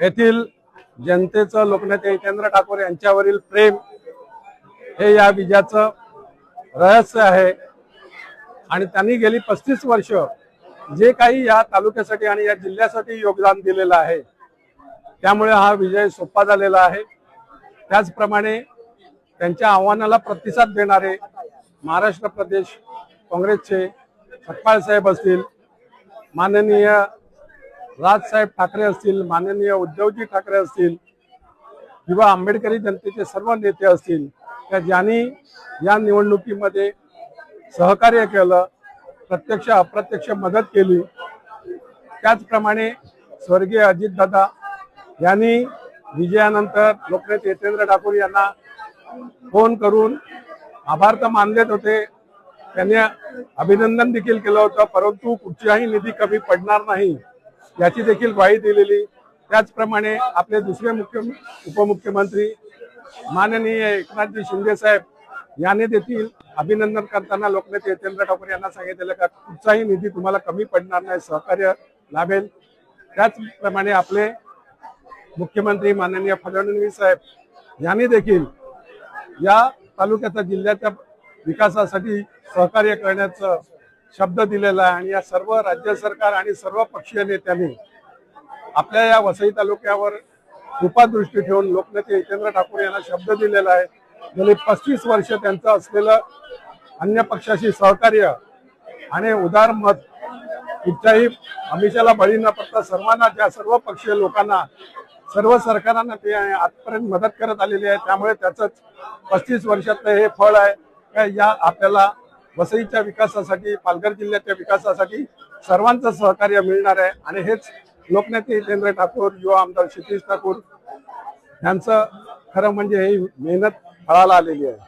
येथील जनतेचं लोकनेते हितेंद्र ठाकूर यांच्यावरील प्रेम हे या विजयाचं रहस्य आहे। आणि त्यांनी गेली 35 वर्ष जे काही या तालुक्यासाठी आणि या जिल्ह्यासाठी योगदान दिलेलं आहे, त्यामुळे हा विजय सोपा झालेला आहे। त्याचप्रमाणे त्यांच्या आव्हानाला प्रतिसाद देणारे महाराष्ट्र प्रदेश काँग्रेसचे सपकाळ साहेब असतील, माननीय राजसाहेब ठाकरे असतील, माननीय उद्धवजी ठाकरे असतील किंवा आंबेडकरी जनतेचे सर्व नेते असतील, त्या ज्यांनी या निवडणुकीमध्ये सहकार्य केलं, प्रत्यक्ष अप्रत्यक्ष मदत केली। त्याचप्रमाणे स्वर्गीय अजितदादा यांनी विजयानंतर लोकनेते हितेंद्र ठाकूर यांना फोन करून आभार तर मानलेच होते, त्यांनी अभिनंदन देखील केलं होतं, परंतु कुठचाही निधी कमी पडणार नाही याची देखील ग्वाही दिलेली। त्याचप्रमाणे आपले दुसरे उपमुख्यमंत्री माननीय एकनाथजी शिंदे साहेब यांनी देखील अभिनंदन करताना लोकनेते हितेंद्र ठाकूर यांना सांगितलेलं का कुठचाही निधी तुम्हाला कमी पडणार नाही, सहकार्य लाभेल। त्याचप्रमाणे आपले मुख्यमंत्री माननीय फडणवीस साहेब यांनी देखील या तालुक्याच्या जिल्ह्याच्या विकासासाठी सहकार्य करण्याचा शब्द दिलेला आहे। आणि या सर्व राज्य सरकार आणि सर्व पक्षीय नेत्यांनी आपल्या या वसई तालुक्यावर कृपादृष्टी ठेवून लोकनेते हितेंद्र ठाकूर यांना शब्द दिलेला आहे। गेली 35 वर्ष त्यांचं असलेलं अन्य पक्षाशी सहकार्य आणि उदार मत, कुठच्याही आमिषाला बळी न पडता सर्वांना, त्या सर्व पक्षीय लोकांना, सर्व सरकारांना ते आजपर्यंत मदत करत आलेली आहे। त्यामुळे त्याचंच 35 वर्षातलं हे फळ आहे। या आपल्याला वसईच्या विकासासाठी, पालघर जिल्ह्याच्या विकासासाठी सर्वांचं सहकार्य मिळणार आहे। आणि हेच लोकनेते हितेंद्र ठाकूर, युवा आमदार क्षितिज ठाकूर यांचं खरं म्हणजे ही मेहनत फळाला आलेली आहे।